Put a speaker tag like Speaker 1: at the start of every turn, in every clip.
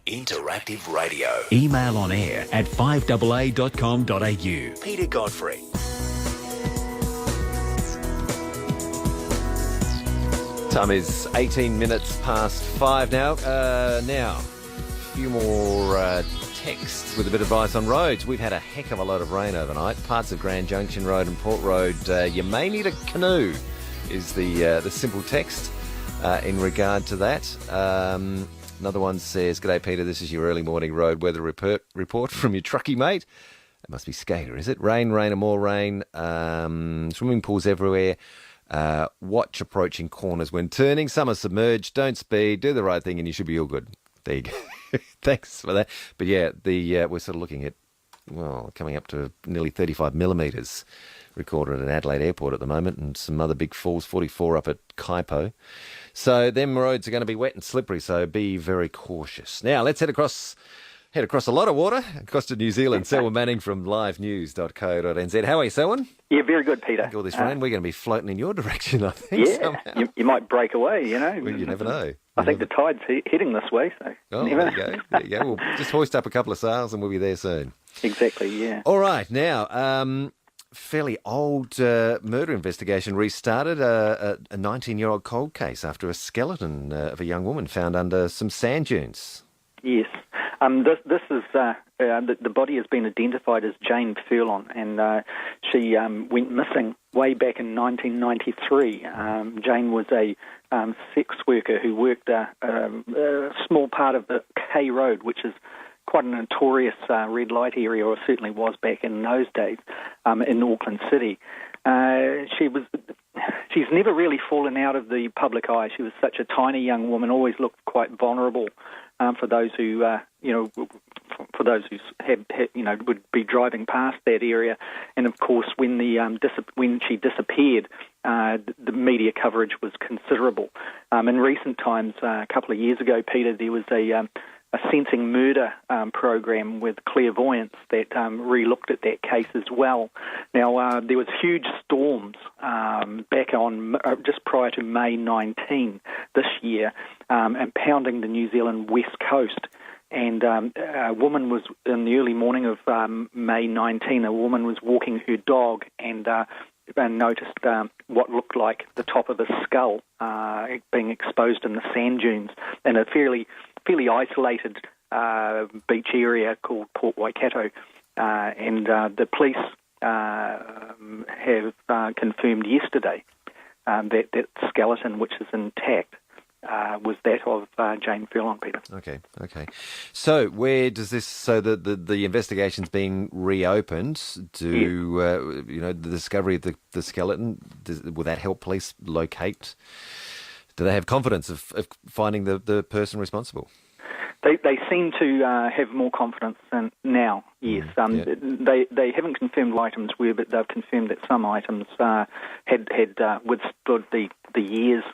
Speaker 1: Interactive radio.
Speaker 2: Email on air at 5AA.com.au.
Speaker 1: Peter Godfrey.
Speaker 3: Time is 18 minutes past 5 now. Now, a few more texts with a bit of advice on roads. We've had a heck of a lot of rain overnight. Parts of Grand Junction Road and Port Road, you may need a canoe, is the simple text in regard to that. Another one says, "G'day Peter, this is your early morning road weather report from your truckie mate." It must be Skater, is it? Rain and more rain. Swimming pools everywhere. Watch approaching corners when turning. Some are submerged. Don't speed. Do the right thing and you should be all good. There you go. Thanks for that. But yeah, we're sort of looking at, coming up to nearly 35 millimetres recorded at Adelaide Airport at the moment, and some other big falls, 44 up at Kaipo. So them roads are going to be wet and slippery, so be very cautious. Now, let's head across a lot of water, across to New Zealand. Selwyn Manning from livenews.co.nz. How are you, Selwyn?
Speaker 4: Yeah, very good, Peter.
Speaker 3: All this rain, we're going to be floating in your direction, I think, somehow.
Speaker 4: You might break away,
Speaker 3: Well, you never know.
Speaker 4: I think the tide's heading this way, so...
Speaker 3: Oh, there you go. We'll just hoist up a couple of sails and we'll be there soon.
Speaker 4: Exactly, yeah.
Speaker 3: All right, now... fairly old murder investigation restarted, a 19-year-old cold case after a skeleton of a young woman found under some sand dunes.
Speaker 4: Yes. This is the body has been identified as Jane Furlong, and she went missing way back in 1993. Jane was a sex worker who worked a small part of the K Road, which is quite a notorious red light area, or certainly was back in those days, in Auckland City. She's never really fallen out of the public eye. She was such a tiny young woman, always looked quite vulnerable for those who, would be driving past that area. And of course, when she disappeared, the media coverage was considerable. In recent times, a couple of years ago, Peter, there was a sensing murder program with clairvoyants that re-looked at that case as well. Now, there was huge storms back on just prior to May 19 this year, and pounding the New Zealand west coast. And a woman was, in the early morning of May 19, a woman was walking her dog and noticed what looked like the top of a skull being exposed in the sand dunes in a fairly isolated beach area called Port Waikato, and the police have confirmed yesterday that skeleton, which is intact, was that of Jane Furlong, Peter.
Speaker 3: Okay. So where does this? So the investigation's been reopened. The discovery of the skeleton, will that help police locate? Do they have confidence of finding the person responsible?
Speaker 4: They seem to have more confidence now, yes. They haven't confirmed what items were, but they've confirmed that some items had withstood the years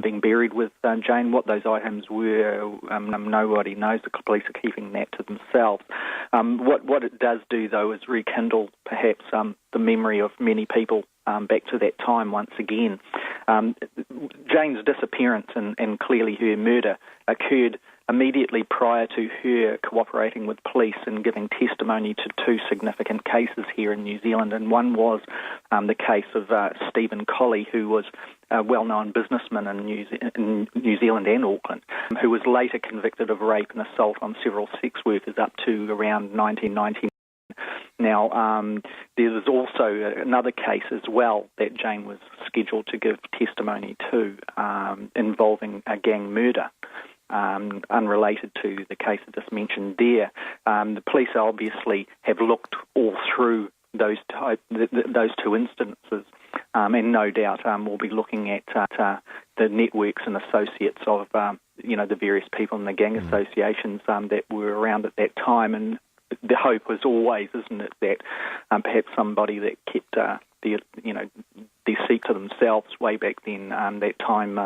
Speaker 4: being buried with Jane. What those items were, nobody knows. The police are keeping that to themselves. What it does do, though, is rekindle perhaps the memory of many people back to that time once again. Jane's disappearance and clearly her murder occurred immediately prior to her cooperating with police and giving testimony to two significant cases here in New Zealand. And one was the case of Stephen Colley, who was a well-known businessman in New Zealand and Auckland, who was later convicted of rape and assault on several sex workers up to around 1990. Now, there was also another case as well that Jane was scheduled to give testimony to, involving a gang murder, unrelated to the case I just mentioned there. The police obviously have looked all through those two instances, and no doubt we'll be looking at the networks and associates of the various people in the gang associations that were around at that time. And the hope was always, isn't it, that perhaps somebody that kept their seat to themselves way back then, that time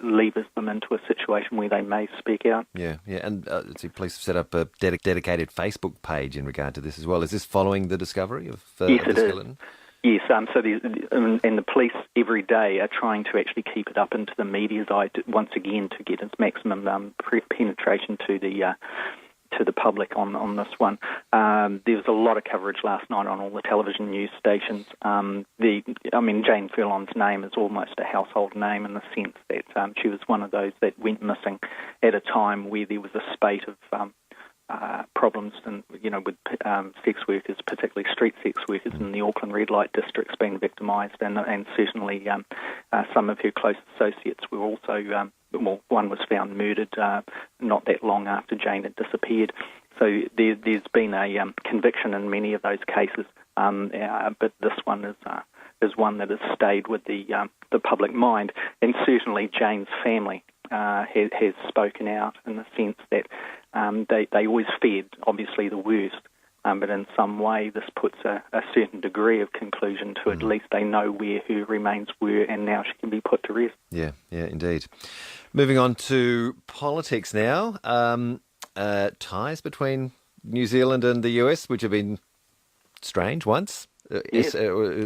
Speaker 4: levers them into a situation where they may speak out.
Speaker 3: Yeah, and police have set up a dedicated Facebook page in regard to this as well. Is this following the discovery of
Speaker 4: yes,
Speaker 3: the skeleton?
Speaker 4: Yes, so and the police every day are trying to actually keep it up into the media's eye once again to get its maximum penetration to the public on this one. There was a lot of coverage last night on all the television news stations. Jane Furlong's name is almost a household name in the sense that she was one of those that went missing at a time where there was a spate of problems and with sex workers, particularly street sex workers in the Auckland red light districts being victimised, and certainly some of her close associates were also. One was found murdered not that long after Jane had disappeared. So there's been a conviction in many of those cases, but this one is one that has stayed with the public mind, and certainly Jane's family has spoken out in the sense that they always feared, obviously, the worst. But in some way, this puts a certain degree of conclusion to at least they know where her remains were, and now she can be put to rest.
Speaker 3: Yeah, indeed. Moving on to politics now. Ties between New Zealand and the US, which have been strange once,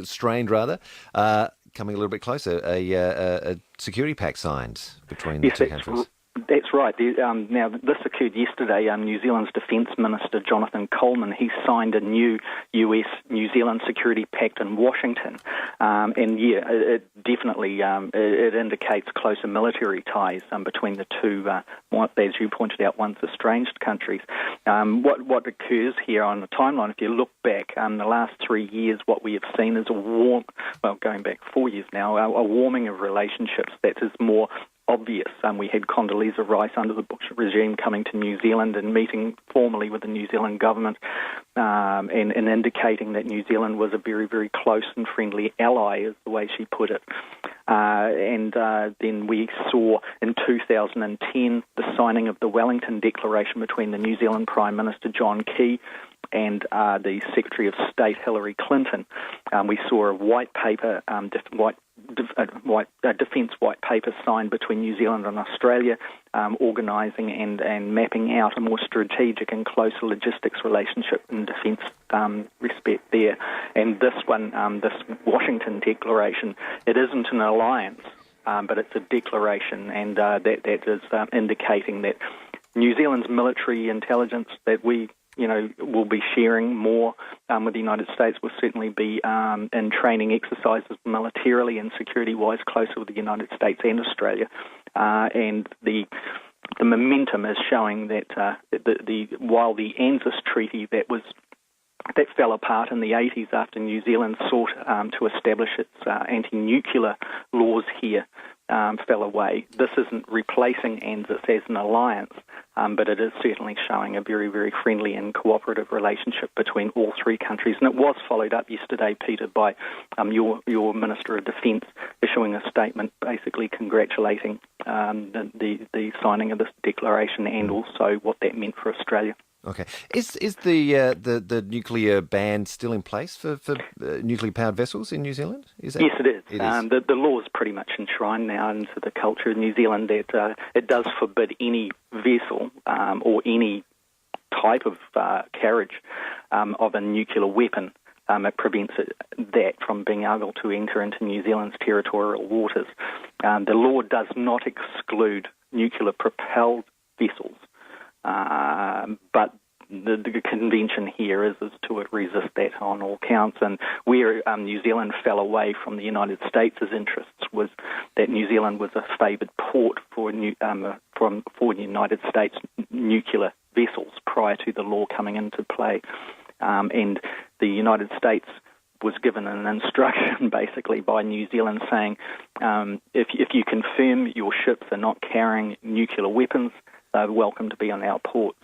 Speaker 3: strained rather, coming a little bit closer. A security pact signed between the two countries.
Speaker 4: That's right. Now, this occurred yesterday. New Zealand's Defence Minister, Jonathan Coleman, he signed a new US-New Zealand security pact in Washington. It definitely it indicates closer military ties between the two, as you pointed out, once estranged countries. What occurs here on the timeline, if you look back, the last 3 years, what we have seen is going back 4 years now, a warming of relationships that is more obvious. We had Condoleezza Rice under the Bush regime coming to New Zealand and meeting formally with the New Zealand government and indicating that New Zealand was a very, very close and friendly ally, is the way she put it. Then we saw in 2010 the signing of the Wellington Declaration between the New Zealand Prime Minister John Key and the Secretary of State Hillary Clinton. We saw a white paper, defence white paper signed between New Zealand and Australia, organising and mapping out a more strategic and closer logistics relationship in defence respect there. And this one, this Washington Declaration, it isn't an alliance, but it's a declaration, and that is indicating that New Zealand's military intelligence that we will be sharing more with the United States, will certainly be in training exercises militarily and security-wise closer with the United States and Australia. And the momentum is showing that while the ANZUS treaty that fell apart in the 80s after New Zealand sought to establish its anti-nuclear laws here, fell away. This isn't replacing ANZUS as an alliance, but it is certainly showing a very, very friendly and cooperative relationship between all three countries. And it was followed up yesterday, Peter, by your Minister of Defence issuing a statement basically congratulating the signing of this declaration and also what that meant for Australia.
Speaker 3: Okay. Is the nuclear ban still in place for nuclear-powered vessels in New Zealand? Yes,
Speaker 4: it is. The law is pretty much enshrined now into the culture of New Zealand that it does forbid any vessel or any type of carriage of a nuclear weapon. It prevents that from being able to enter into New Zealand's territorial waters. The law does not exclude nuclear-propelled vessels. But the convention here is to resist that on all counts. And where New Zealand fell away from the United States' interests was that New Zealand was a favoured port for United States nuclear vessels prior to the law coming into play. And the United States was given an instruction basically by New Zealand saying, if you confirm your ships are not carrying nuclear weapons, they're welcome to be on our ports.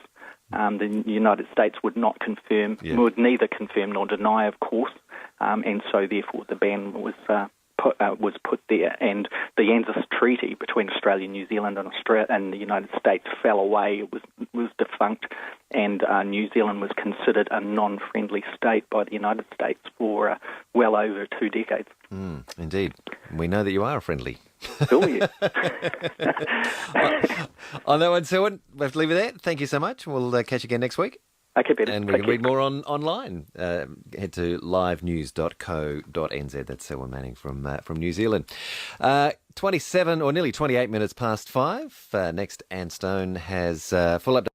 Speaker 4: The United States would not confirm, would neither confirm nor deny, of course, and so therefore the ban was put there. And the ANZUS treaty between Australia, New Zealand, and the United States fell away. It was defunct, and New Zealand was considered a non-friendly state by the United States for well over 2 decades.
Speaker 3: Indeed, we know that you are friendly.
Speaker 4: Oh, yeah.
Speaker 3: On that one, Selwyn, we have to leave it there. Thank you so much. We'll catch you again next week.
Speaker 4: Okay, Peter.
Speaker 3: And we can read more online. Head to livenews.co.nz. That's Selwyn Manning from New Zealand. 27 or nearly 28 minutes past 5. Next, Anne Stone has full update.